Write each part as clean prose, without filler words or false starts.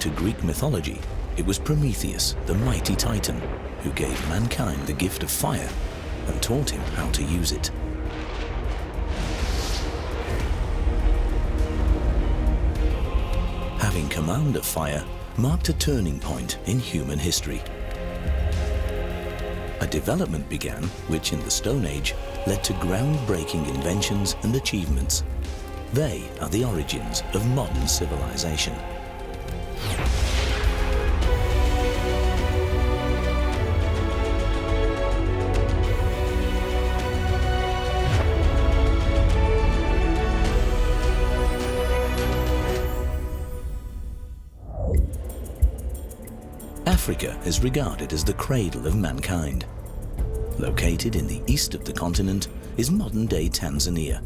According to Greek mythology, it was Prometheus, the mighty Titan, who gave mankind the gift of fire and taught him how to use it. Having command of fire marked a turning point in human history. A development began which in the Stone Age led to groundbreaking inventions and achievements. They are the origins of modern civilization. Africa is regarded as the cradle of mankind. Located in the east of the continent is modern-day Tanzania.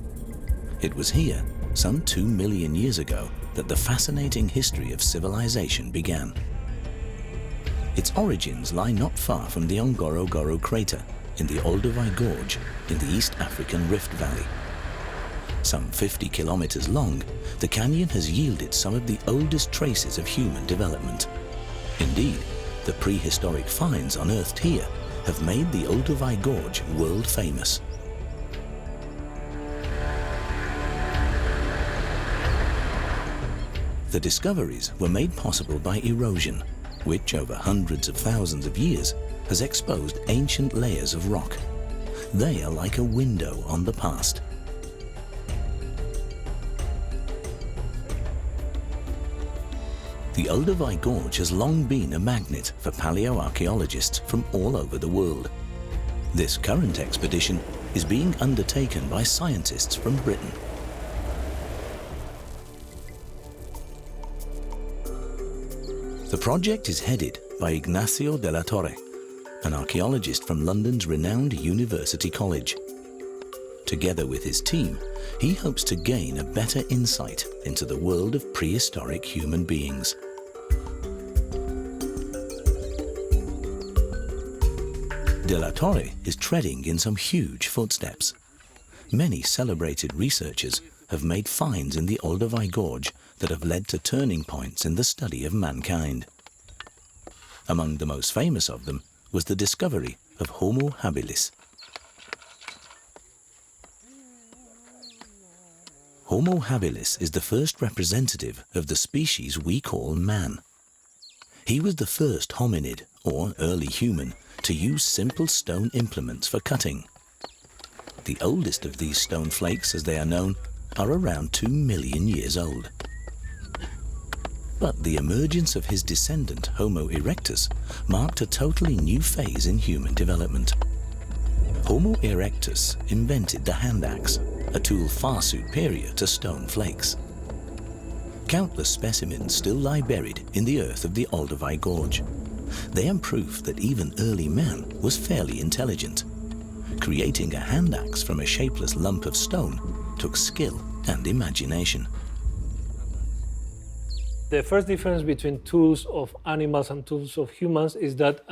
It was here, some 2 million years ago, that the fascinating history of civilization began. Its origins lie not far from the Ngorongoro crater in the Olduvai Gorge in the East African Rift Valley. Some 50 kilometers long, the canyon has yielded some of the oldest traces of human development. Indeed, the prehistoric finds unearthed here have made the Olduvai Gorge world famous. The discoveries were made possible by erosion, which over hundreds of thousands of years has exposed ancient layers of rock. They are like a window on the past. The Olduvai Gorge has long been a magnet for paleoarchaeologists from all over the world. This current expedition is being undertaken by scientists from Britain. The project is headed by Ignacio de la Torre, an archaeologist from London's renowned University College. Together with his team, he hopes to gain a better insight into the world of prehistoric human beings. De la Torre is treading in some huge footsteps. Many celebrated researchers have made finds in the Olduvai Gorge that have led to turning points in the study of mankind. Among the most famous of them was the discovery of Homo habilis. Homo habilis is the first representative of the species we call man. He was the first hominid, or early human, to use simple stone implements for cutting. The oldest of these stone flakes, as they are known, are around 2 million years old. But the emergence of his descendant, Homo erectus, marked a totally new phase in human development. Homo erectus invented the hand axe, a tool far superior to stone flakes. Countless specimens still lie buried in the earth of the Olduvai Gorge. They are proof that even early man was fairly intelligent. Creating a hand axe from a shapeless lump of stone took skill and imagination. The first difference between tools of animals and tools of humans is that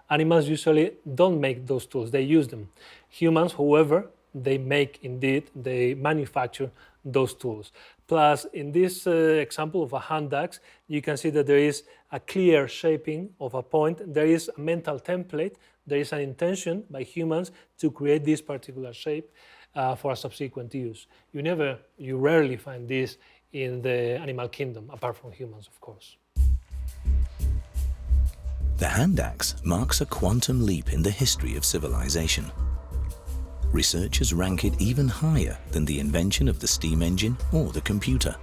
animals usually don't make those tools, they use them. Humans, however, they manufacture those tools. Plus, in this example of a hand axe, you can see that there is a clear shaping of a point. There is a mental template. There is an intention by humans to create this particular shape for a subsequent use. You rarely find this in the animal kingdom, apart from humans, of course. The hand axe marks a quantum leap in the history of civilization. Researchers rank it even higher than the invention of the steam engine or the computer.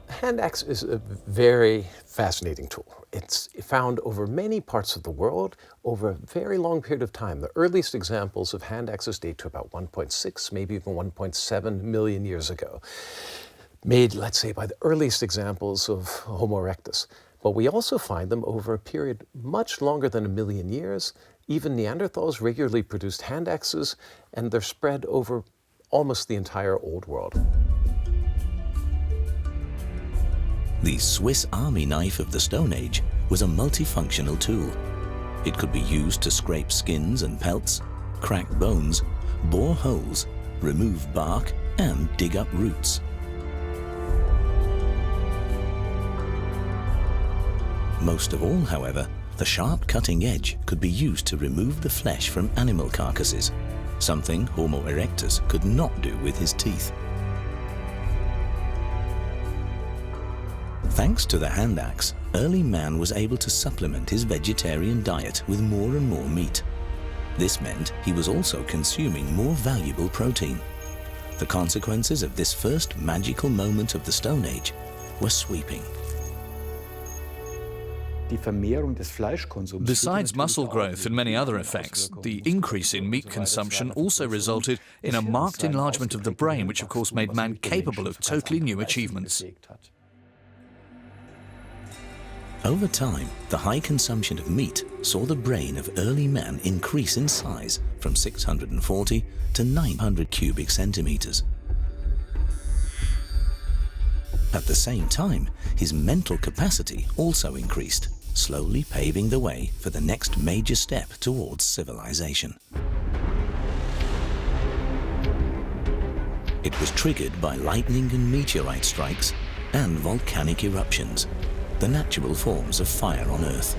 Hand axe is a very fascinating tool. It's found over many parts of the world over a very long period of time. The earliest examples of hand axes date to about 1.6, maybe even 1.7 million years ago. Made, let's say, by the earliest examples of Homo erectus. But we also find them over a period much longer than 1 million years. Even Neanderthals regularly produced hand axes, and they're spread over almost the entire Old World. The Swiss Army knife of the Stone Age was a multifunctional tool. It could be used to scrape skins and pelts, crack bones, bore holes, remove bark, and dig up roots. Most of all, however, the sharp cutting edge could be used to remove the flesh from animal carcasses, something Homo erectus could not do with his teeth. Thanks to the hand axe, early man was able to supplement his vegetarian diet with more and more meat. This meant he was also consuming more valuable protein. The consequences of this first magical moment of the Stone Age were sweeping. Besides muscle growth and many other effects, the increase in meat consumption also resulted in a marked enlargement of the brain, which of course made man capable of totally new achievements. Over time, the high consumption of meat saw the brain of early man increase in size from 640 to 900 cubic centimeters. At the same time, his mental capacity also increased, slowly paving the way for the next major step towards civilization. It was triggered by lightning and meteorite strikes and volcanic eruptions, the natural forms of fire on Earth.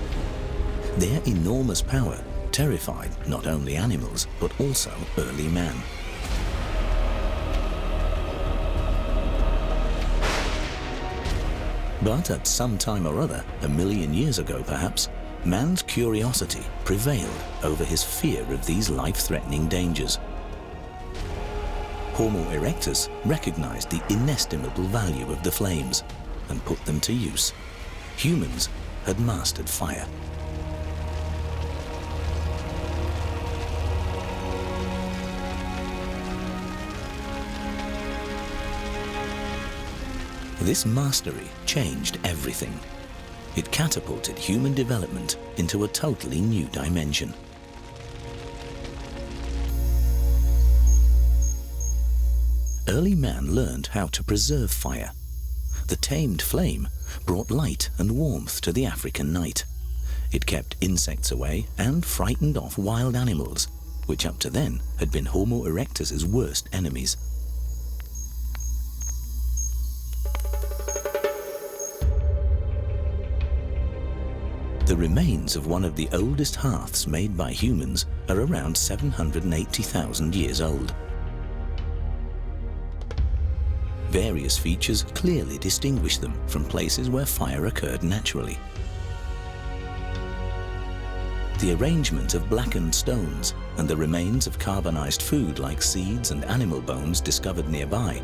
Their enormous power terrified not only animals, but also early man. But at some time or other, 1 million years ago perhaps, man's curiosity prevailed over his fear of these life-threatening dangers. Homo erectus recognized the inestimable value of the flames and put them to use. Humans had mastered fire. This mastery changed everything. It catapulted human development into a totally new dimension. Early man learned how to preserve fire. The tamed flame brought light and warmth to the African night. It kept insects away and frightened off wild animals, which up to then had been Homo erectus's worst enemies. The remains of one of the oldest hearths made by humans are around 780,000 years old. Various features clearly distinguish them from places where fire occurred naturally. The arrangement of blackened stones and the remains of carbonized food like seeds and animal bones discovered nearby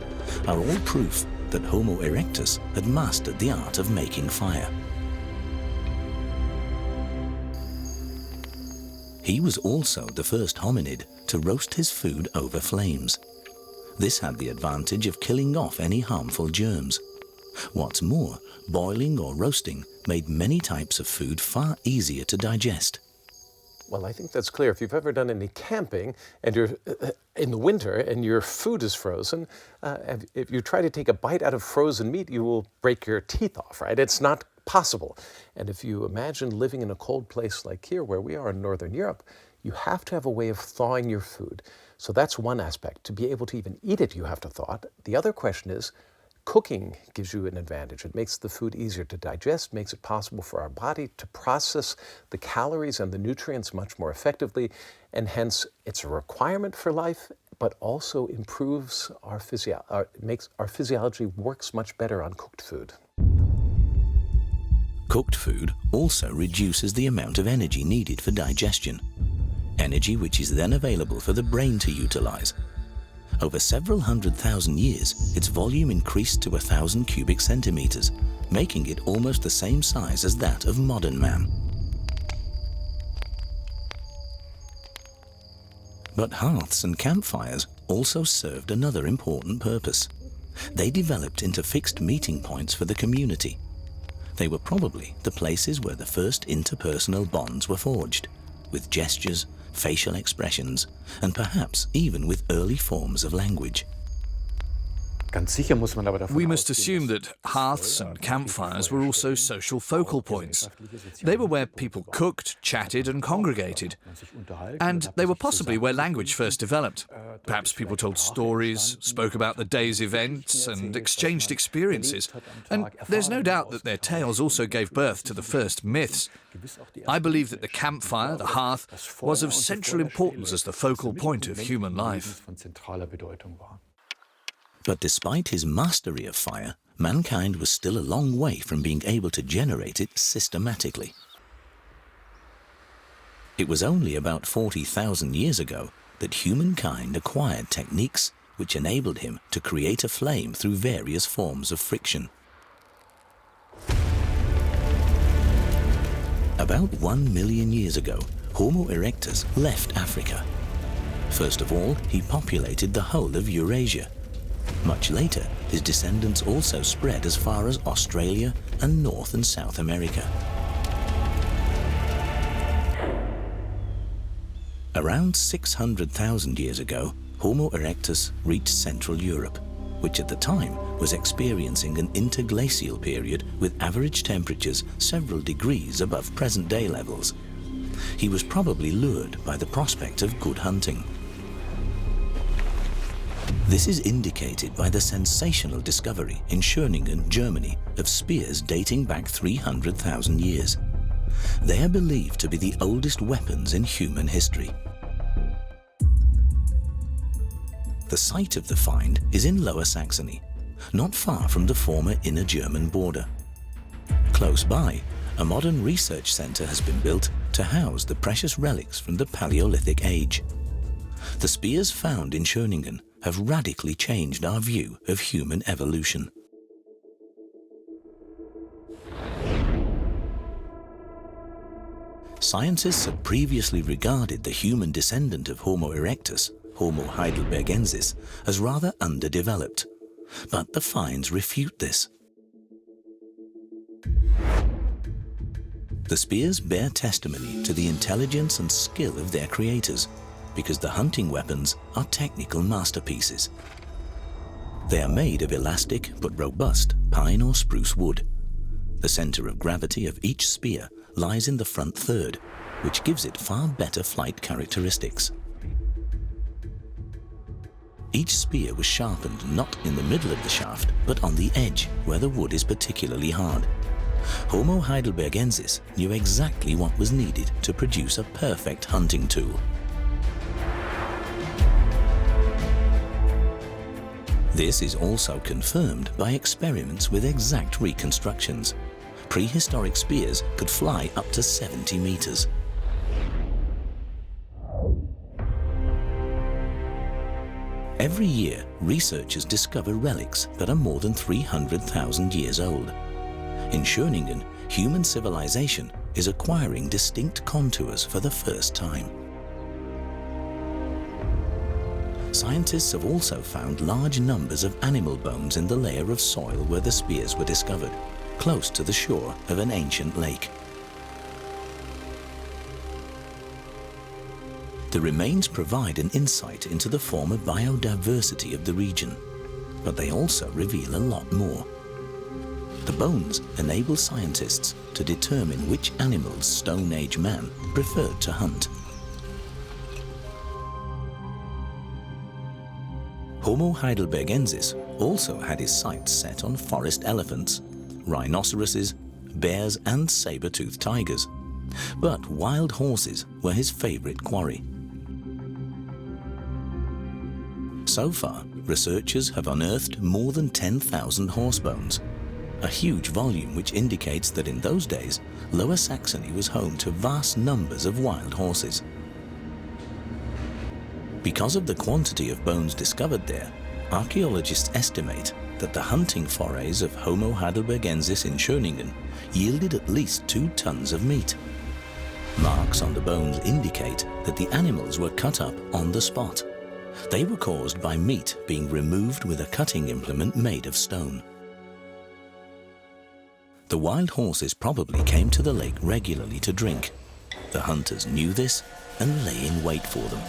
are all proof that Homo erectus had mastered the art of making fire. He was also the first hominid to roast his food over flames. This had the advantage of killing off any harmful germs. What's more, boiling or roasting made many types of food far easier to digest. Well, I think that's clear. If you've ever done any camping and you're in the winter and your food is frozen, if you try to take a bite out of frozen meat, you will break your teeth off, right? It's not possible. And if you imagine living in a cold place like here, where we are in Northern Europe, you have to have a way of thawing your food. So that's one aspect. To be able to even eat it, you have to thaw it. The other question is, cooking gives you an advantage. It makes the food easier to digest, makes it possible for our body to process the calories and the nutrients much more effectively, and hence it's a requirement for life, but also improves makes our physiology works much better on cooked food. Cooked food also reduces the amount of energy needed for digestion, energy which is then available for the brain to utilize. Over several 100,000 years, its volume increased to 1,000 cubic centimeters, making it almost the same size as that of modern man. But hearths and campfires also served another important purpose. They developed into fixed meeting points for the community. They were probably the places where the first interpersonal bonds were forged, with gestures, facial expressions, and perhaps even with early forms of language. We must assume that hearths and campfires were also social focal points. They were where people cooked, chatted and congregated. And they were possibly where language first developed. Perhaps people told stories, spoke about the day's events and exchanged experiences. And there's no doubt that their tales also gave birth to the first myths. I believe that the campfire, the hearth, was of central importance as the focal point of human life. But despite his mastery of fire, mankind was still a long way from being able to generate it systematically. It was only about 40,000 years ago that humankind acquired techniques which enabled him to create a flame through various forms of friction. About 1 million years ago, Homo erectus left Africa. First of all, he populated the whole of Eurasia. Much later, his descendants also spread as far as Australia and North and South America. Around 600,000 years ago, Homo erectus reached Central Europe, which at the time was experiencing an interglacial period with average temperatures several degrees above present-day levels. He was probably lured by the prospect of good hunting. This is indicated by the sensational discovery in Schöningen, Germany, of spears dating back 300,000 years. They are believed to be the oldest weapons in human history. The site of the find is in Lower Saxony, not far from the former inner German border. Close by, a modern research center has been built to house the precious relics from the Paleolithic age. The spears found in Schöningen have radically changed our view of human evolution. Scientists had previously regarded the human descendant of Homo erectus, Homo heidelbergensis, as rather underdeveloped, but the finds refute this. The spears bear testimony to the intelligence and skill of their creators, because the hunting weapons are technical masterpieces. They are made of elastic but robust pine or spruce wood. The center of gravity of each spear lies in the front third, which gives it far better flight characteristics. Each spear was sharpened not in the middle of the shaft, but on the edge, where the wood is particularly hard. Homo heidelbergensis knew exactly what was needed to produce a perfect hunting tool. This is also confirmed by experiments with exact reconstructions. Prehistoric spears could fly up to 70 meters. Every year, researchers discover relics that are more than 300,000 years old. In Schöningen, human civilization is acquiring distinct contours for the first time. Scientists have also found large numbers of animal bones in the layer of soil where the spears were discovered, close to the shore of an ancient lake. The remains provide an insight into the former biodiversity of the region, but they also reveal a lot more. The bones enable scientists to determine which animals Stone Age man preferred to hunt. Homo heidelbergensis also had his sights set on forest elephants, rhinoceroses, bears and saber-toothed tigers, but wild horses were his favorite quarry. So far, researchers have unearthed more than 10,000 horse bones, a huge volume which indicates that in those days, Lower Saxony was home to vast numbers of wild horses. Because of the quantity of bones discovered there, archaeologists estimate that the hunting forays of Homo heidelbergensis in Schöningen yielded at least 2 tons of meat. Marks on the bones indicate that the animals were cut up on the spot. They were caused by meat being removed with a cutting implement made of stone. The wild horses probably came to the lake regularly to drink. The hunters knew this and lay in wait for them.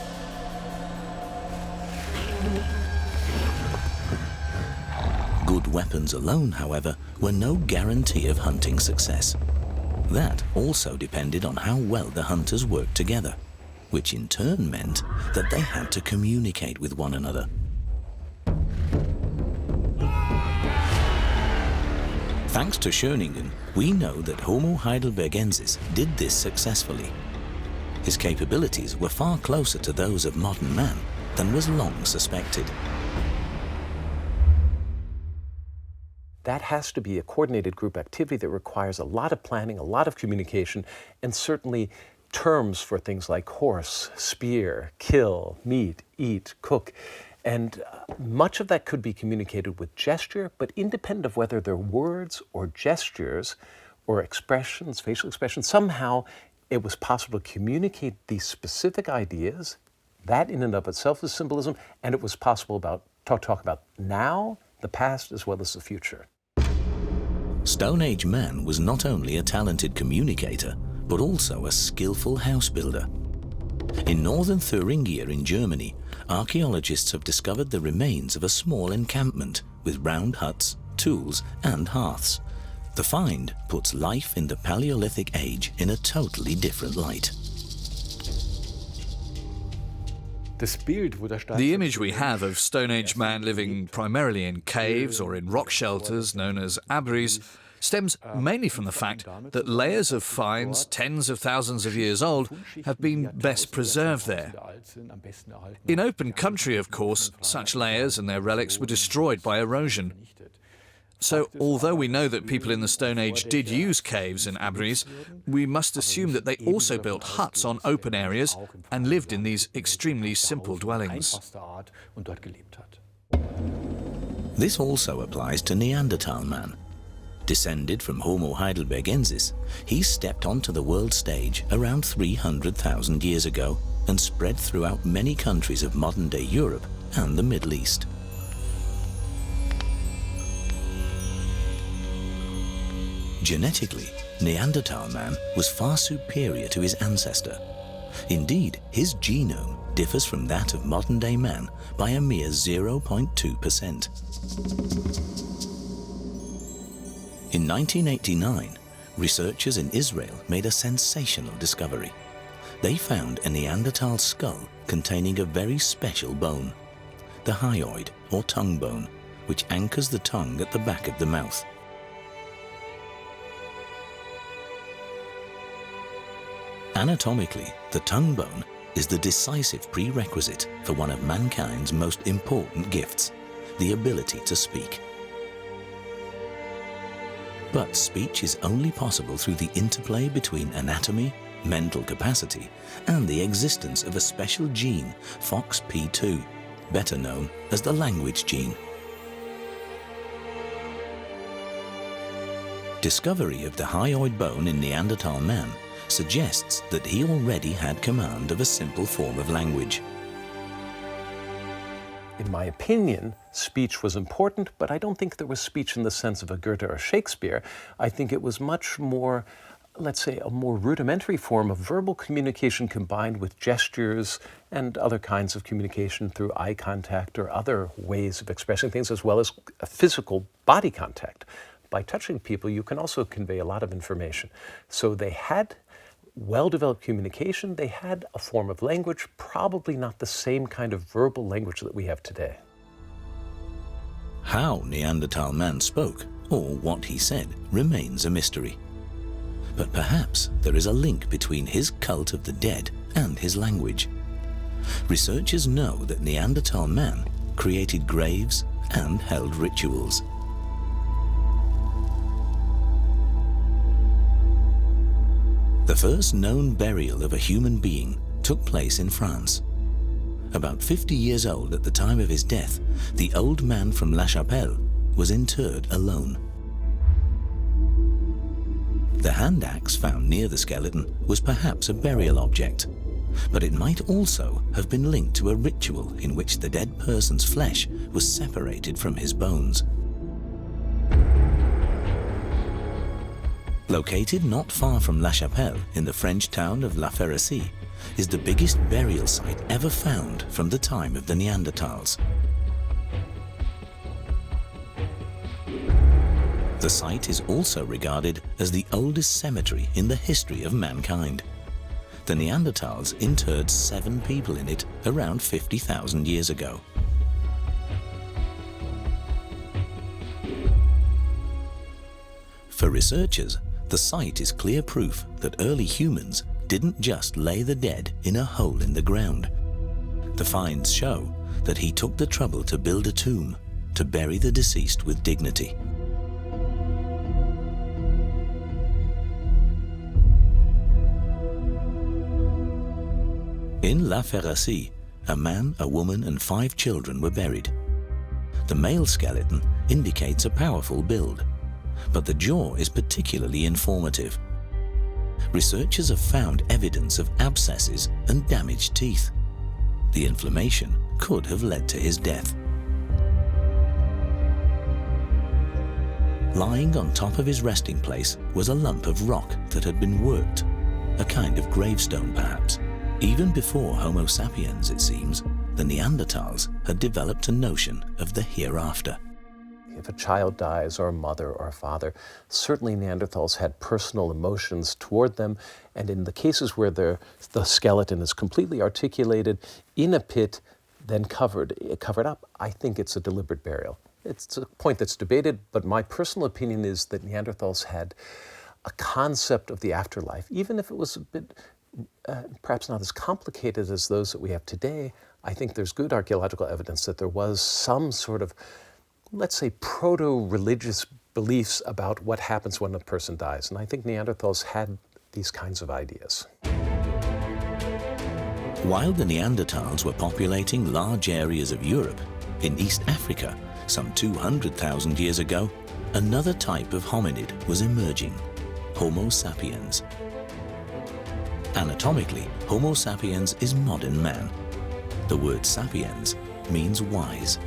weapons alone, however, were no guarantee of hunting success. That also depended on how well the hunters worked together, which in turn meant that they had to communicate with one another. Thanks to Schöningen, we know that Homo heidelbergensis did this successfully. His capabilities were far closer to those of modern man than was long suspected. That has to be a coordinated group activity that requires a lot of planning, a lot of communication, and certainly terms for things like horse, spear, kill, meat, eat, cook. And much of that could be communicated with gesture, but independent of whether they're words or gestures or expressions, facial expressions, somehow it was possible to communicate these specific ideas. That in and of itself is symbolism, and it was possible to talk about now, the past, as well as the future. Stone Age man was not only a talented communicator, but also a skillful house builder. In northern Thuringia in Germany, archaeologists have discovered the remains of a small encampment with round huts, tools, and hearths. The find puts life in the Paleolithic age in a totally different light. The image we have of Stone Age man living primarily in caves or in rock shelters known as abris stems mainly from the fact that layers of finds tens of thousands of years old have been best preserved there. In open country, of course, such layers and their relics were destroyed by erosion. So, although we know that people in the Stone Age did use caves and abris, we must assume that they also built huts on open areas and lived in these extremely simple dwellings. This also applies to Neanderthal man. Descended from Homo heidelbergensis, he stepped onto the world stage around 300,000 years ago and spread throughout many countries of modern-day Europe and the Middle East. Genetically, Neanderthal man was far superior to his ancestor. Indeed, his genome differs from that of modern-day man by a mere 0.2%. In 1989, researchers in Israel made a sensational discovery. They found a Neanderthal skull containing a very special bone, the hyoid or tongue bone, which anchors the tongue at the back of the mouth. Anatomically, the tongue bone is the decisive prerequisite for one of mankind's most important gifts, the ability to speak. But speech is only possible through the interplay between anatomy, mental capacity, and the existence of a special gene, FOXP2, better known as the language gene. Discovery of the hyoid bone in Neanderthal man suggests that he already had command of a simple form of language. In my opinion, speech was important, but I don't think there was speech in the sense of a Goethe or Shakespeare. I think it was much more, let's say, a more rudimentary form of verbal communication combined with gestures and other kinds of communication through eye contact or other ways of expressing things, as well as a physical body contact. By touching people, you can also convey a lot of information. So they had well-developed communication, they had a form of language, probably not the same kind of verbal language that we have today. How Neanderthal man spoke, or what he said, remains a mystery. But perhaps there is a link between his cult of the dead and his language. Researchers know that Neanderthal man created graves and held rituals. The first known burial of a human being took place in France. About 50 years old at the time of his death, the old man from La Chapelle was interred alone. The hand axe found near the skeleton was perhaps a burial object, but it might also have been linked to a ritual in which the dead person's flesh was separated from his bones. Located not far from La Chapelle in the French town of La Ferracie is the biggest burial site ever found from the time of the Neanderthals. The site is also regarded as the oldest cemetery in the history of mankind. The Neanderthals interred 7 people in it around 50,000 years ago. For researchers, the site is clear proof that early humans didn't just lay the dead in a hole in the ground. The finds show that he took the trouble to build a tomb to bury the deceased with dignity. In La Ferracie, a man, a woman and 5 children were buried. The male skeleton indicates a powerful build, but the jaw is particularly informative. Researchers have found evidence of abscesses and damaged teeth. The inflammation could have led to his death. Lying on top of his resting place was a lump of rock that had been worked, a kind of gravestone perhaps. Even before Homo sapiens, it seems, the Neanderthals had developed a notion of the hereafter. If a child dies, or a mother or a father, certainly Neanderthals had personal emotions toward them, and in the cases where the skeleton is completely articulated in a pit, then covered up, I think it's a deliberate burial. It's a point that's debated, but my personal opinion is that Neanderthals had a concept of the afterlife, even if it was a bit perhaps not as complicated as those that we have today. I think there's good archaeological evidence that there was some sort of, let's say, proto-religious beliefs about what happens when a person dies. And I think Neanderthals had these kinds of ideas. While the Neanderthals were populating large areas of Europe, in East Africa, some 200,000 years ago, another type of hominid was emerging, Homo sapiens. Anatomically, Homo sapiens is modern man. The word sapiens means wise.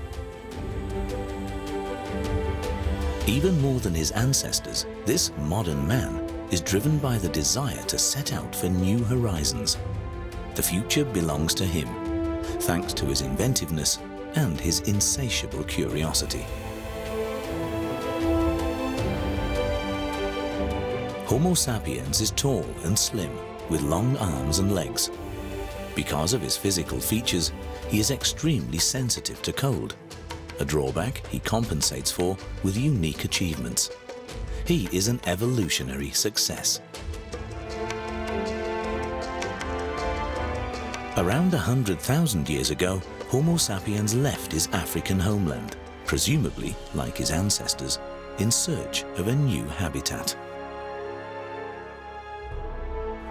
Even more than his ancestors, this modern man is driven by the desire to set out for new horizons. The future belongs to him, thanks to his inventiveness and his insatiable curiosity. Homo sapiens is tall and slim, with long arms and legs. Because of his physical features, he is extremely sensitive to cold, a drawback he compensates for with unique achievements. He is an evolutionary success. Around 100,000 years ago, Homo sapiens left his African homeland, presumably, like his ancestors, in search of a new habitat.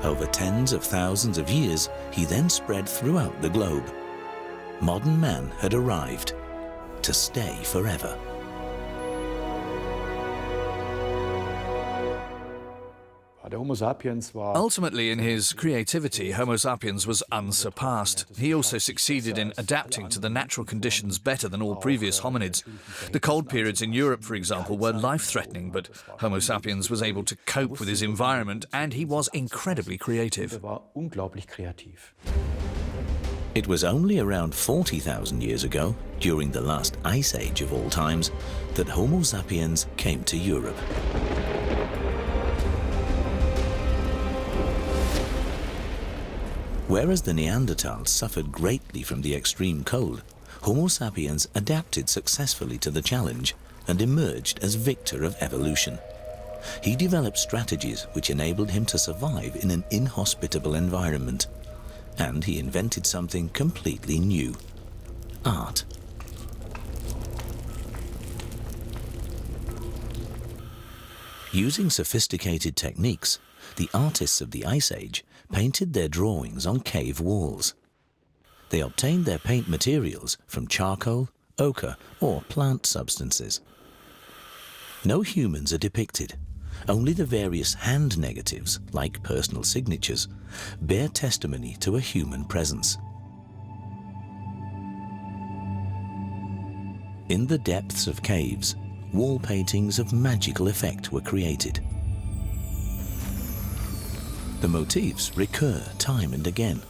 Over tens of thousands of years, he then spread throughout the globe. Modern man had arrived to stay forever. Ultimately, in his creativity, Homo sapiens was unsurpassed. He also succeeded in adapting to the natural conditions better than all previous hominids. The cold periods in Europe, for example, were life-threatening, but Homo sapiens was able to cope with his environment, and he was incredibly creative. It was only around 40,000 years ago, during the last ice age of all times, that Homo sapiens came to Europe. Whereas the Neanderthals suffered greatly from the extreme cold, Homo sapiens adapted successfully to the challenge and emerged as victor of evolution. He developed strategies which enabled him to survive in an inhospitable environment. And he invented something completely new: art. Using sophisticated techniques, the artists of the Ice Age painted their drawings on cave walls. They obtained their paint materials from charcoal, ochre, or plant substances. No humans are depicted. Only the various hand negatives, like personal signatures, bear testimony to a human presence. In the depths of caves, wall paintings of magical effect were created. The motifs recur time and again.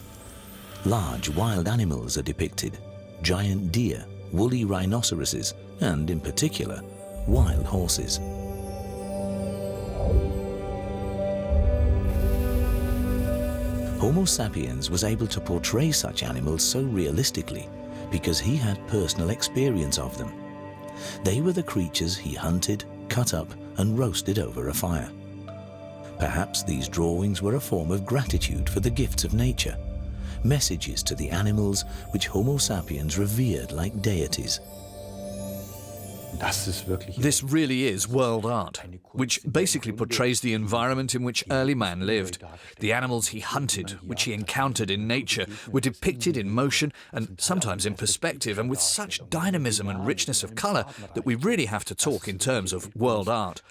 Large wild animals are depicted: giant deer, woolly rhinoceroses, and in particular, wild horses. Homo sapiens was able to portray such animals so realistically because he had personal experience of them. They were the creatures he hunted, cut up, and roasted over a fire. Perhaps these drawings were a form of gratitude for the gifts of nature, messages to the animals which Homo sapiens revered like deities. This really is world art, which basically portrays the environment in which early man lived. The animals he hunted, which he encountered in nature, were depicted in motion and sometimes in perspective, and with such dynamism and richness of colour that we really have to talk in terms of world art.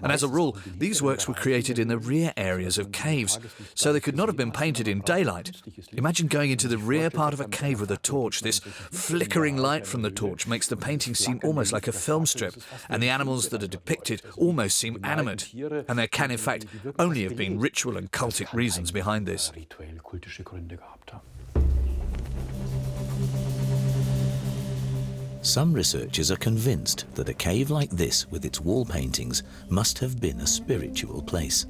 And as a rule, these works were created in the rear areas of caves, so they could not have been painted in daylight. Imagine going into the rear part of a cave with a torch. This flickering light from the torch makes the painting seem almost like a film strip, and the animals that are depicted almost seem animate. And there can, in fact, only have been ritual and cultic reasons behind this. Some researchers are convinced that a cave like this with its wall paintings must have been a spiritual place.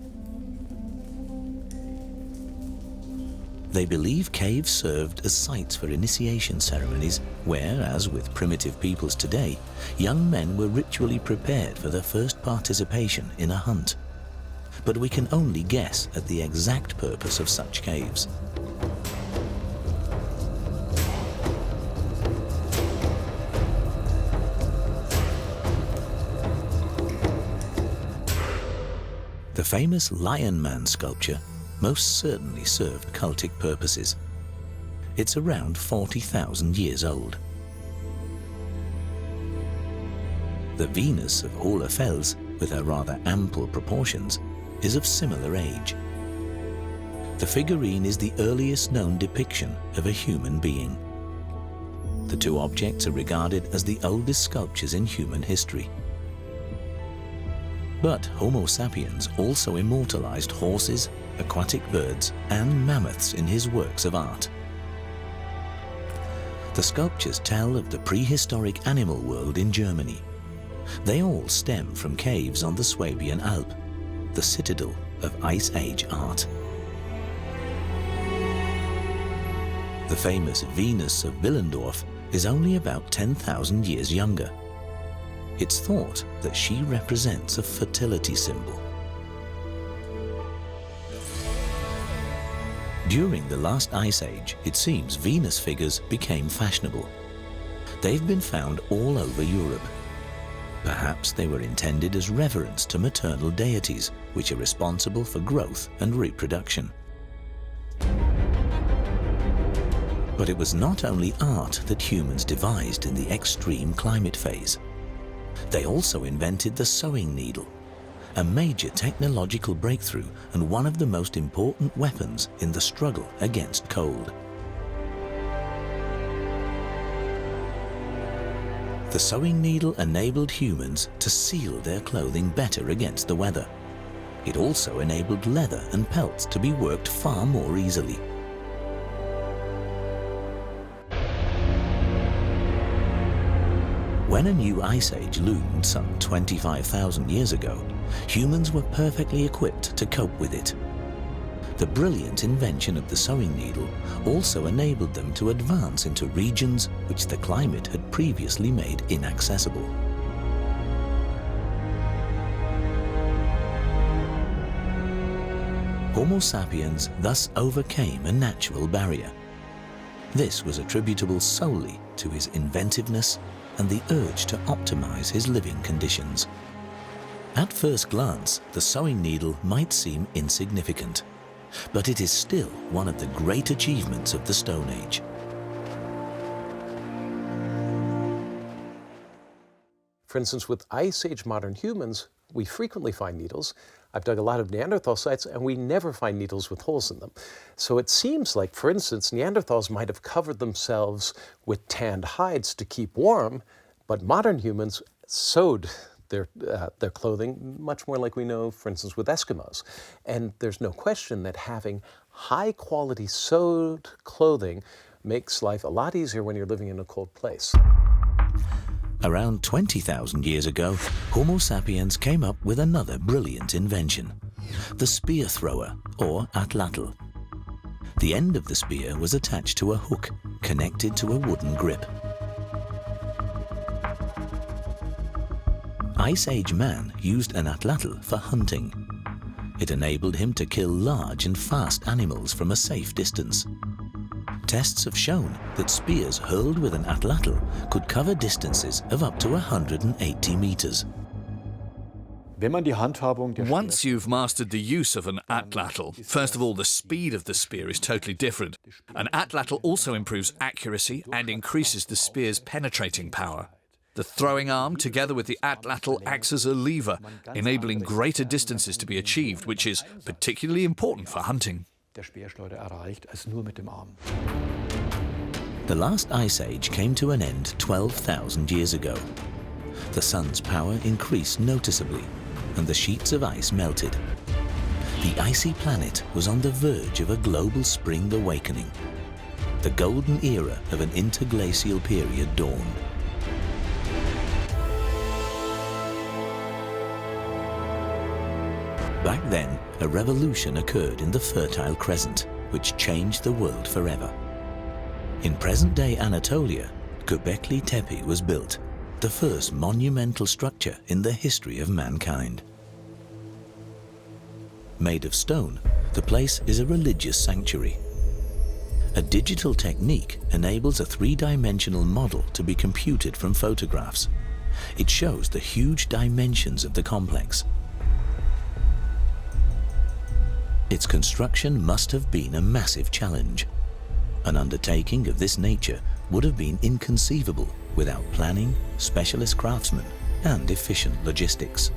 They believe caves served as sites for initiation ceremonies where, as with primitive peoples today, young men were ritually prepared for their first participation in a hunt. But we can only guess at the exact purpose of such caves. The famous Lion Man sculpture most certainly served cultic purposes. It's around 40,000 years old. The Venus of Hohlefels, with her rather ample proportions, is of similar age. The figurine is the earliest known depiction of a human being. The two objects are regarded as the oldest sculptures in human history. But Homo sapiens also immortalized horses, aquatic birds, and mammoths in his works of art. The sculptures tell of the prehistoric animal world in Germany. They all stem from caves on the Swabian Alp, the citadel of Ice Age art. The famous Venus of Willendorf is only about 10,000 years younger. It's thought that she represents a fertility symbol. During the last Ice Age, it seems Venus figures became fashionable. They've been found all over Europe. Perhaps they were intended as reverence to maternal deities, which are responsible for growth and reproduction. But it was not only art that humans devised in the extreme climate phase. They also invented the sewing needle, a major technological breakthrough and one of the most important weapons in the struggle against cold. The sewing needle enabled humans to seal their clothing better against the weather. It also enabled leather and pelts to be worked far more easily. When a new ice age loomed some 25,000 years ago, humans were perfectly equipped to cope with it. The brilliant invention of the sewing needle also enabled them to advance into regions which the climate had previously made inaccessible. Homo sapiens thus overcame a natural barrier. This was attributable solely to his inventiveness and the urge to optimize his living conditions. At first glance, the sewing needle might seem insignificant, but it is still one of the great achievements of the Stone Age. For instance, with Ice Age modern humans, we frequently find needles. I've dug a lot of Neanderthal sites, and we never find needles with holes in them. So it seems like, for instance, Neanderthals might have covered themselves with tanned hides to keep warm, but modern humans sewed their clothing much more like we know, for instance, with Eskimos. And there's no question that having high-quality sewed clothing makes life a lot easier when you're living in a cold place. Around 20,000 years ago, Homo sapiens came up with another brilliant invention, the spear thrower, or atlatl. The end of the spear was attached to a hook connected to a wooden grip. Ice Age man used an atlatl for hunting. It enabled him to kill large and fast animals from a safe distance. Tests have shown that spears hurled with an atlatl could cover distances of up to 180 meters. Once you've mastered the use of an atlatl, first of all, the speed of the spear is totally different. An atlatl also improves accuracy and increases the spear's penetrating power. The throwing arm, together with the atlatl, acts as a lever, enabling greater distances to be achieved, which is particularly important for hunting. The last ice age came to an end 12,000 years ago. The sun's power increased noticeably, and the sheets of ice melted. The icy planet was on the verge of a global spring awakening. The golden era of an interglacial period dawned. Back then, a revolution occurred in the Fertile Crescent, which changed the world forever. In present-day Anatolia, Göbekli Tepe was built, the first monumental structure in the history of mankind. Made of stone, the place is a religious sanctuary. A digital technique enables a three-dimensional model to be computed from photographs. It shows the huge dimensions of the complex. Its construction must have been a massive challenge. An undertaking of this nature would have been inconceivable without planning, specialist craftsmen, and efficient logistics.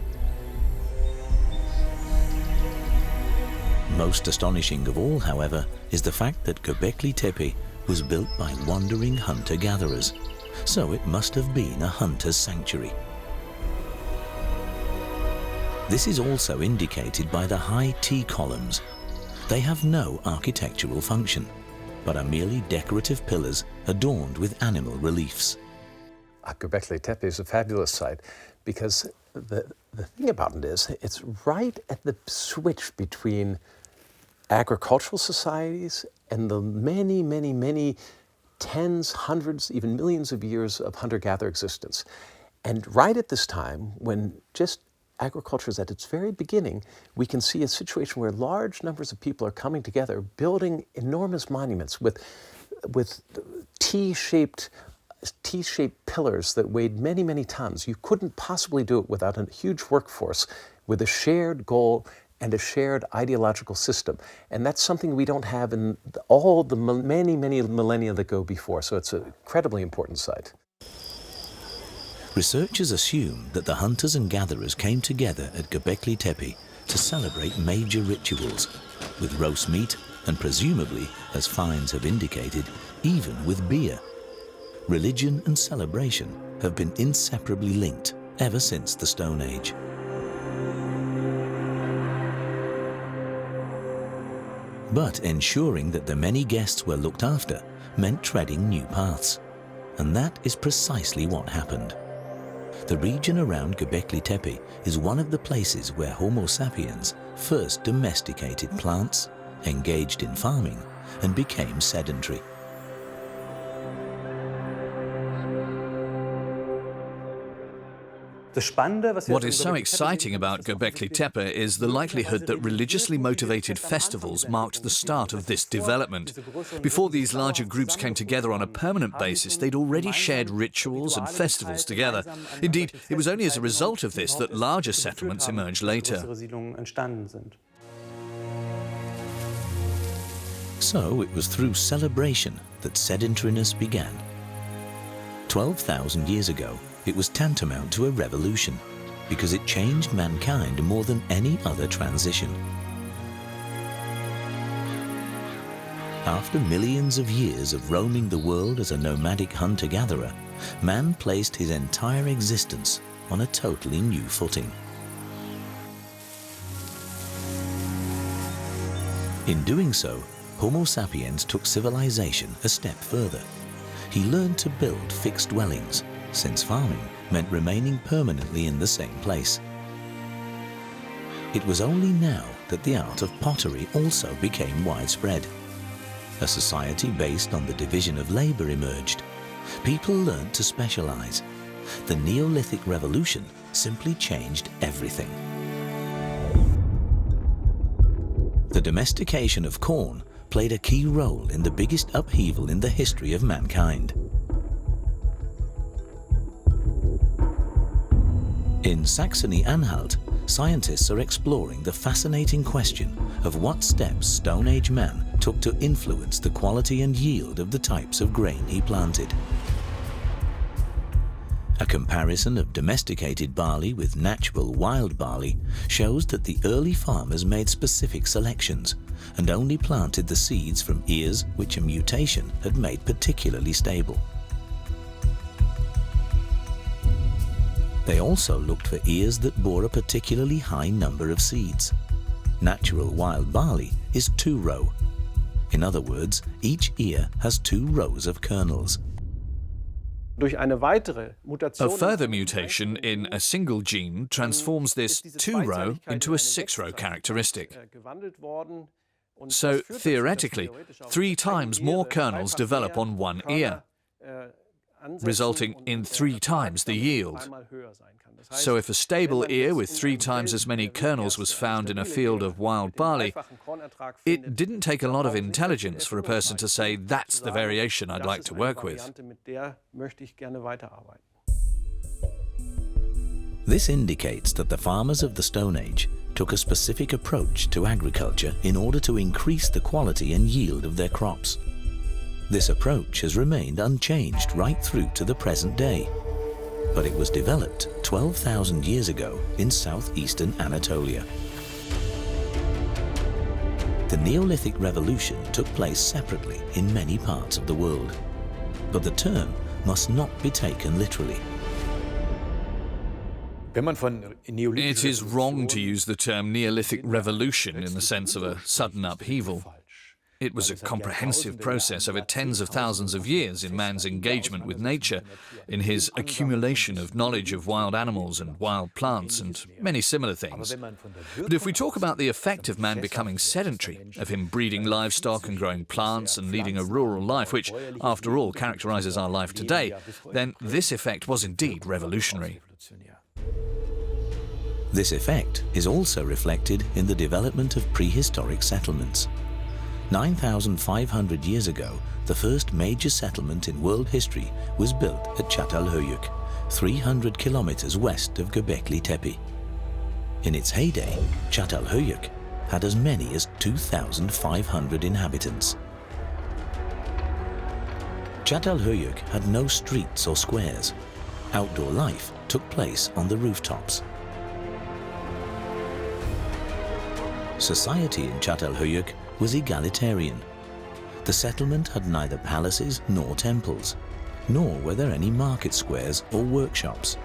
Most astonishing of all, however, is the fact that Göbekli Tepe was built by wandering hunter-gatherers, so it must have been a hunter's sanctuary. This is also indicated by the high T-columns. They have no architectural function, but are merely decorative pillars adorned with animal reliefs. Göbekli Tepe is a fabulous site because the thing about it is it's right at the switch between agricultural societies and the many, many, many tens, hundreds, even millions of years of hunter-gatherer existence. And right at this time, when just agriculture is at its very beginning, we can see a situation where large numbers of people are coming together, building enormous monuments with T-shaped pillars that weighed many, many tons. You couldn't possibly do it without a huge workforce with a shared goal and a shared ideological system. And that's something we don't have in all the many, many millennia that go before. So it's an incredibly important site. Researchers assume that the hunters and gatherers came together at Göbekli Tepe to celebrate major rituals, with roast meat and presumably, as finds have indicated, even with beer. Religion and celebration have been inseparably linked ever since the Stone Age. But ensuring that the many guests were looked after meant treading new paths. And that is precisely what happened. The region around Göbekli Tepe is one of the places where Homo sapiens first domesticated plants, engaged in farming, and became sedentary. What is so exciting about Göbekli Tepe is the likelihood that religiously motivated festivals marked the start of this development. Before these larger groups came together on a permanent basis, they'd already shared rituals and festivals together. Indeed, it was only as a result of this that larger settlements emerged later. So it was through celebration that sedentariness began. 12,000 years ago, it was tantamount to a revolution because it changed mankind more than any other transition. After millions of years of roaming the world as a nomadic hunter-gatherer, man placed his entire existence on a totally new footing. In doing so, Homo sapiens took civilization a step further. He learned to build fixed dwellings, since farming meant remaining permanently in the same place. It was only now that the art of pottery also became widespread. A society based on the division of labor emerged. People learned to specialize. The Neolithic revolution simply changed everything. The domestication of corn played a key role in the biggest upheaval in the history of mankind. In Saxony-Anhalt, scientists are exploring the fascinating question of what steps Stone Age man took to influence the quality and yield of the types of grain he planted. A comparison of domesticated barley with natural wild barley shows that the early farmers made specific selections and only planted the seeds from ears which a mutation had made particularly stable. They also looked for ears that bore a particularly high number of seeds. Natural wild barley is 2-row. In other words, each ear has 2 rows of kernels. A further mutation in a single gene transforms this 2-row into a 6-row characteristic. So, theoretically, 3 times more kernels develop on one ear, resulting in 3 times the yield. So if a stable ear with 3 times as many kernels was found in a field of wild barley, it didn't take a lot of intelligence for a person to say, that's the variation I'd like to work with. This indicates that the farmers of the Stone Age took a specific approach to agriculture in order to increase the quality and yield of their crops. This approach has remained unchanged right through to the present day, but it was developed 12,000 years ago in southeastern Anatolia. The Neolithic revolution took place separately in many parts of the world, but the term must not be taken literally. It is wrong to use the term Neolithic revolution in the sense of a sudden upheaval. It was a comprehensive process over tens of thousands of years in man's engagement with nature, in his accumulation of knowledge of wild animals and wild plants and many similar things. But if we talk about the effect of man becoming sedentary, of him breeding livestock and growing plants and leading a rural life, which, after all, characterizes our life today, then this effect was indeed revolutionary. This effect is also reflected in the development of prehistoric settlements. 9,500 years ago, the first major settlement in world history was built at Chatal Huyuk, 300 kilometers west of Göbekli Tepe. In its heyday, Chatal Huyuk had as many as 2,500 inhabitants. Chatal Huyuk had no streets or squares. Outdoor life took place on the rooftops. Society in Chatal Huyuk was egalitarian. The settlement had neither palaces nor temples, nor were there any market squares or workshops.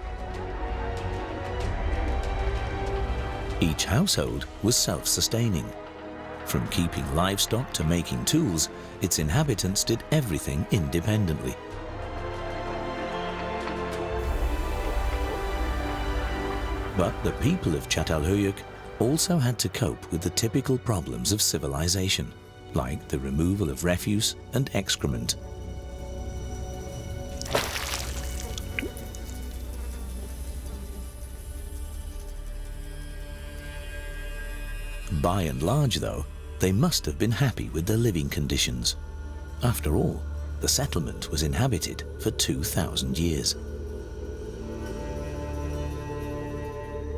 Each household was self-sustaining. From keeping livestock to making tools, its inhabitants did everything independently. But the people of Chatal Huyuk also had to cope with the typical problems of civilization, like the removal of refuse and excrement. By and large, though, they must have been happy with their living conditions. After all, the settlement was inhabited for 2,000 years.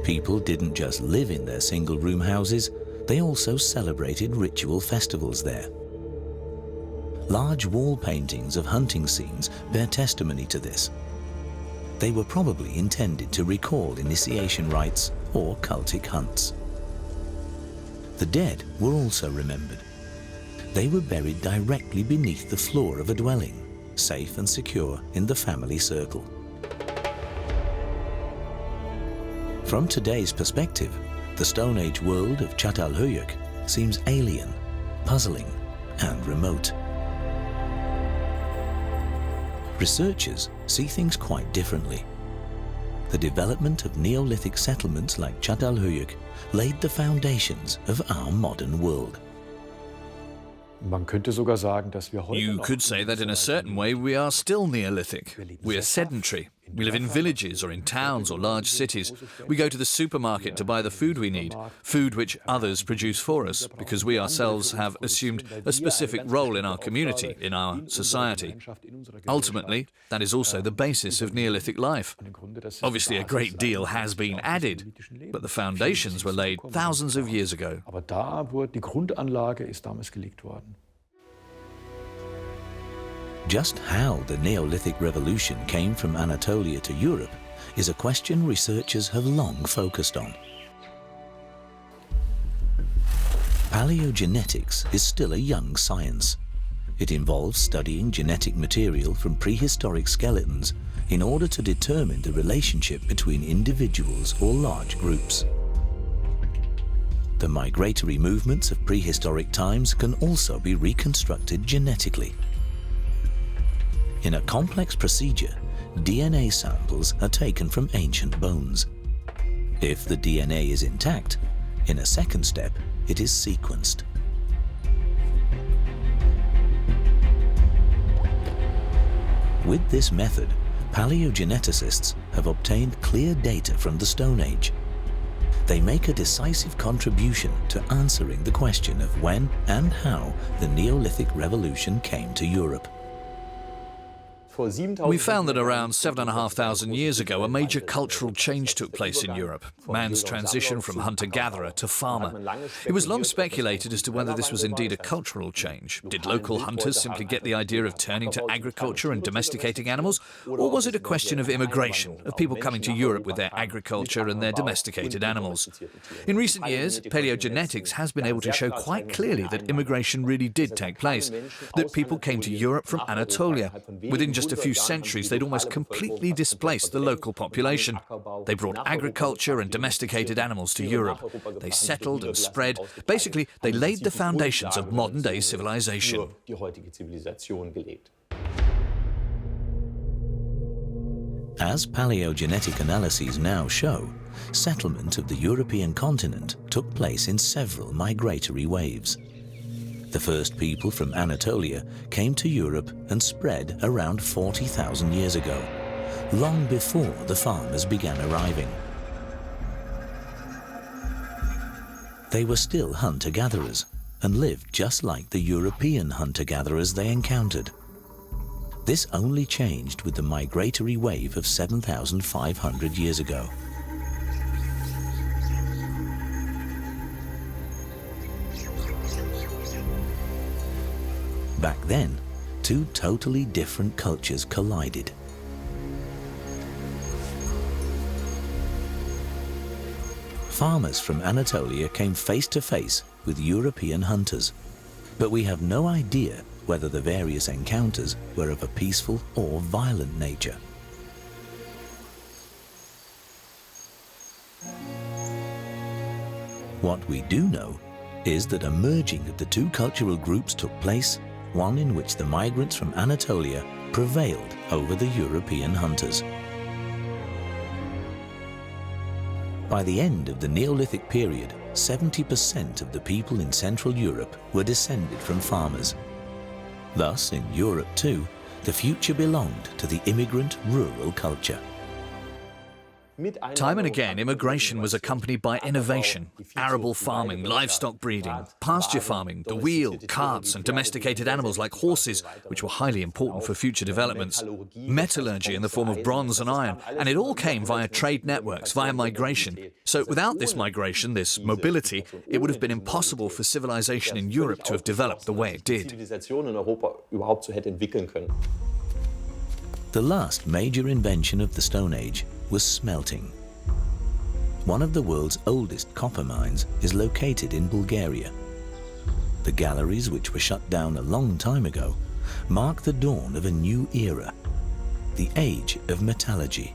People didn't just live in their single-room houses, they also celebrated ritual festivals there. Large wall paintings of hunting scenes bear testimony to this. They were probably intended to recall initiation rites or cultic hunts. The dead were also remembered. They were buried directly beneath the floor of a dwelling, safe and secure in the family circle. From today's perspective, the Stone Age world of Chatal Huyuk seems alien, puzzling, and remote. Researchers see things quite differently. The development of Neolithic settlements like Chatal Huyuk laid the foundations of our modern world. Man könnte sogar sagen, dass wir heute You noch could say that in a certain way we are still Neolithic. We are sedentary. We live in villages or in towns or large cities. We go to the supermarket to buy the food we need, food which others produce for us, because we ourselves have assumed a specific role in our community, in our society. Ultimately, that is also the basis of Neolithic life. Obviously, a great deal has been added, but the foundations were laid thousands of years ago. Aber da wurde die Grundanlage ist damals gelegt worden. Just how the Neolithic revolution came from Anatolia to Europe is a question researchers have long focused on. Paleogenetics is still a young science. It involves studying genetic material from prehistoric skeletons in order to determine the relationship between individuals or large groups. The migratory movements of prehistoric times can also be reconstructed genetically. In a complex procedure, DNA samples are taken from ancient bones. If the DNA is intact, in a second step, it is sequenced. With this method, paleogeneticists have obtained clear data from the Stone Age. They make a decisive contribution to answering the question of when and how the Neolithic revolution came to Europe. We found that around 7,500 years ago, a major cultural change took place in Europe, man's transition from hunter-gatherer to farmer. It was long speculated as to whether this was indeed a cultural change. Did local hunters simply get the idea of turning to agriculture and domesticating animals? Or was it a question of immigration, of people coming to Europe with their agriculture and their domesticated animals? In recent years, paleogenetics has been able to show quite clearly that immigration really did take place, that people came to Europe from Anatolia. Within just a few centuries, they'd almost completely displaced the local population. They brought agriculture and domesticated animals to Europe. They settled and spread. Basically, they laid the foundations of modern-day civilization. As paleogenetic analyses now show, settlement of the European continent took place in several migratory waves. The first people from Anatolia came to Europe and spread around 40,000 years ago, long before the farmers began arriving. They were still hunter-gatherers and lived just like the European hunter-gatherers they encountered. This only changed with the migratory wave of 7,500 years ago. Back then, two totally different cultures collided. Farmers from Anatolia came face to face with European hunters, but we have no idea whether the various encounters were of a peaceful or violent nature. What we do know is that a merging of the two cultural groups took place, one in which the migrants from Anatolia prevailed over the European hunters. By the end of the Neolithic period, 70% of the people in Central Europe were descended from farmers. Thus, in Europe too, the future belonged to the immigrant rural culture. Time and again, immigration was accompanied by innovation, arable farming, livestock breeding, pasture farming, the wheel, carts and domesticated animals like horses, which were highly important for future developments, metallurgy in the form of bronze and iron, and it all came via trade networks, via migration. So without this migration, this mobility, it would have been impossible for civilization in Europe to have developed the way it did. The last major invention of the Stone Age was smelting. One of the world's oldest copper mines is located in Bulgaria. The galleries, which were shut down a long time ago, mark the dawn of a new era, the age of metallurgy.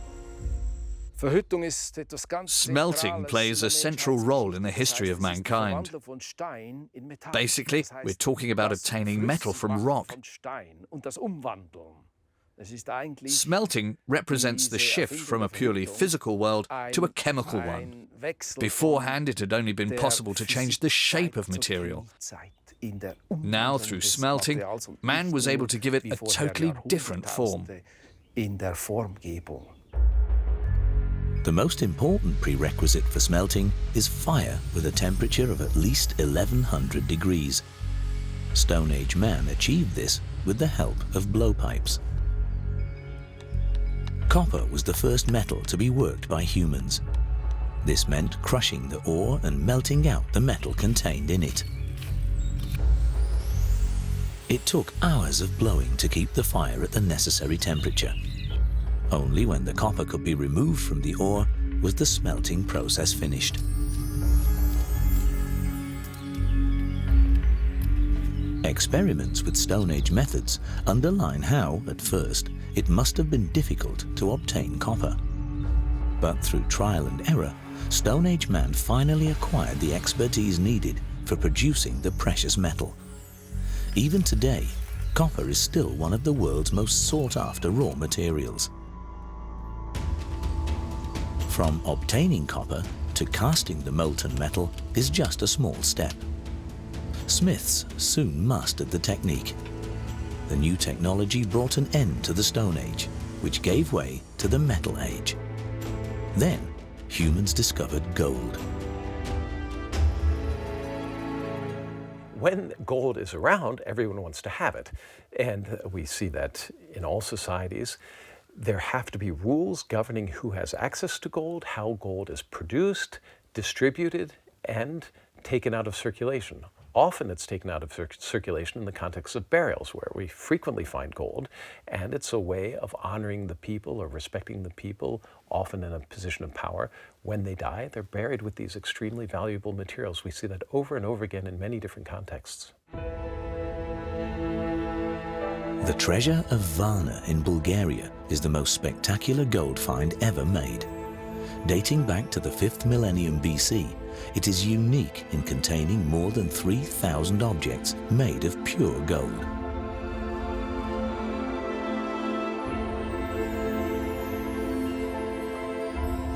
Smelting plays a central role in the history of mankind. Basically, we're talking about obtaining metal from rock. Smelting represents the shift from a purely physical world to a chemical one. Beforehand, it had only been possible to change the shape of material. Now, through smelting, man was able to give it a totally different form. The most important prerequisite for smelting is fire with a temperature of at least 1100 degrees. Stone Age man achieved this with the help of blowpipes. Copper was the first metal to be worked by humans. This meant crushing the ore and melting out the metal contained in it. It took hours of blowing to keep the fire at the necessary temperature. Only when the copper could be removed from the ore was the smelting process finished. Experiments with Stone Age methods underline how, at first, it must have been difficult to obtain copper. But through trial and error, Stone Age man finally acquired the expertise needed for producing the precious metal. Even today, copper is still one of the world's most sought-after raw materials. From obtaining copper to casting the molten metal is just a small step. Smiths soon mastered the technique. The new technology brought an end to the Stone Age, which gave way to the Metal Age. Then, humans discovered gold. When gold is around, everyone wants to have it. And we see that in all societies. There have to be rules governing who has access to gold, how gold is produced, distributed, and taken out of circulation. Often it's taken out of circulation in the context of burials, where we frequently find gold, and it's a way of honoring the people or respecting the people, often in a position of power. When they die, they're buried with these extremely valuable materials. We see that over and over again in many different contexts. The treasure of Varna in Bulgaria is the most spectacular gold find ever made. Dating back to the 5th millennium BC, it is unique in containing more than 3,000 objects made of pure gold.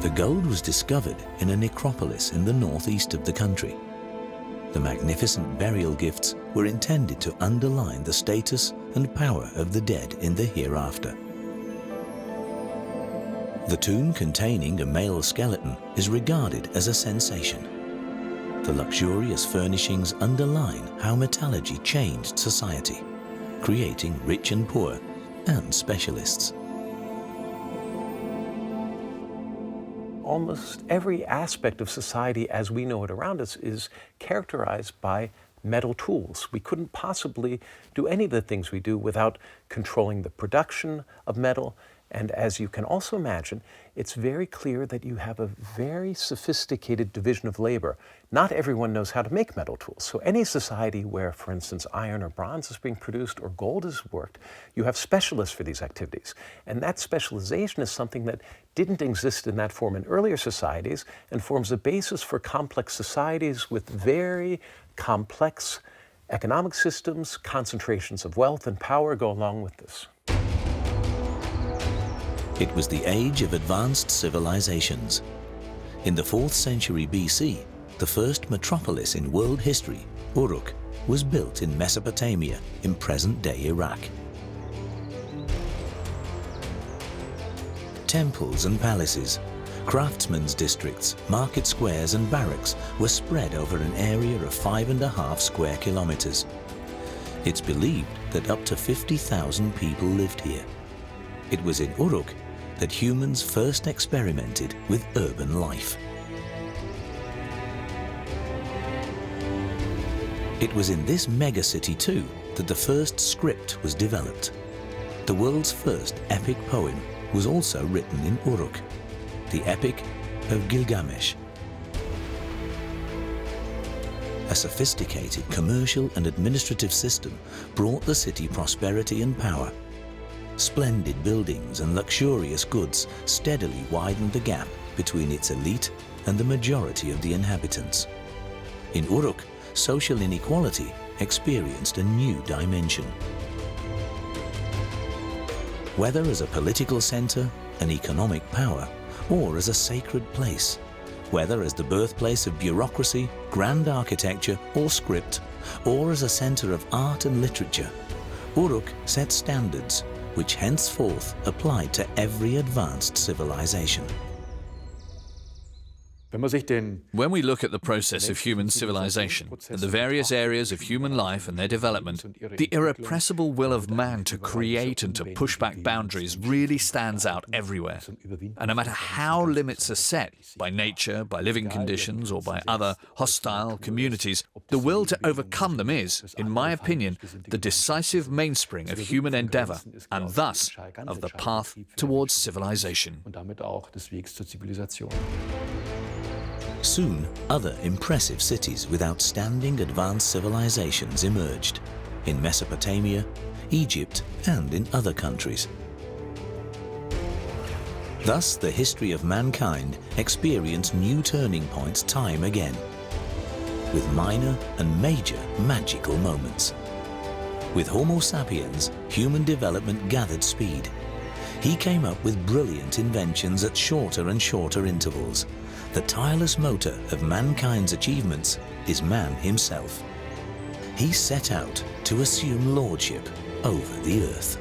The gold was discovered in a necropolis in the northeast of the country. The magnificent burial gifts were intended to underline the status and power of the dead in the hereafter. The tomb containing a male skeleton is regarded as a sensation. The luxurious furnishings underline how metallurgy changed society, creating rich and poor and specialists. Almost every aspect of society as we know it around us is characterized by metal tools. We couldn't possibly do any of the things we do without controlling the production of metal. And as you can also imagine, it's very clear that you have a very sophisticated division of labor. Not everyone knows how to make metal tools. So any society where, for instance, iron or bronze is being produced or gold is worked, you have specialists for these activities. And that specialization is something that didn't exist in that form in earlier societies and forms a basis for complex societies with very complex economic systems. Concentrations of wealth and power go along with this. It was the age of advanced civilizations. In the 4th century BC, the first metropolis in world history, Uruk, was built in Mesopotamia in present-day Iraq. Temples and palaces, craftsmen's districts, market squares and barracks were spread over an area of 5.5 square kilometers. It's believed that up to 50,000 people lived here. It was in Uruk that humans first experimented with urban life. It was in this megacity too that the first script was developed. The world's first epic poem was also written in Uruk, the Epic of Gilgamesh. A sophisticated commercial and administrative system brought the city prosperity and power. Splendid buildings and luxurious goods steadily widened the gap between its elite and the majority of the inhabitants. In Uruk, social inequality experienced a new dimension. Whether as a political center, an economic power, or as a sacred place, whether as the birthplace of bureaucracy, grand architecture, or script, or as a center of art and literature, Uruk set standards which henceforth applied to every advanced civilization. When we look at the process of human civilization, at the various areas of human life and their development, the irrepressible will of man to create and to push back boundaries really stands out everywhere. And no matter how limits are set, by nature, by living conditions, or by other hostile communities, the will to overcome them is, in my opinion, the decisive mainspring of human endeavor, and thus of the path towards civilization. Soon, other impressive cities with outstanding advanced civilizations emerged in Mesopotamia, Egypt, and in other countries. Thus, the history of mankind experienced new turning points time again, with minor and major magical moments. With Homo sapiens, human development gathered speed. He came up with brilliant inventions at shorter and shorter intervals. The tireless motor of mankind's achievements is man himself. He set out to assume lordship over the earth.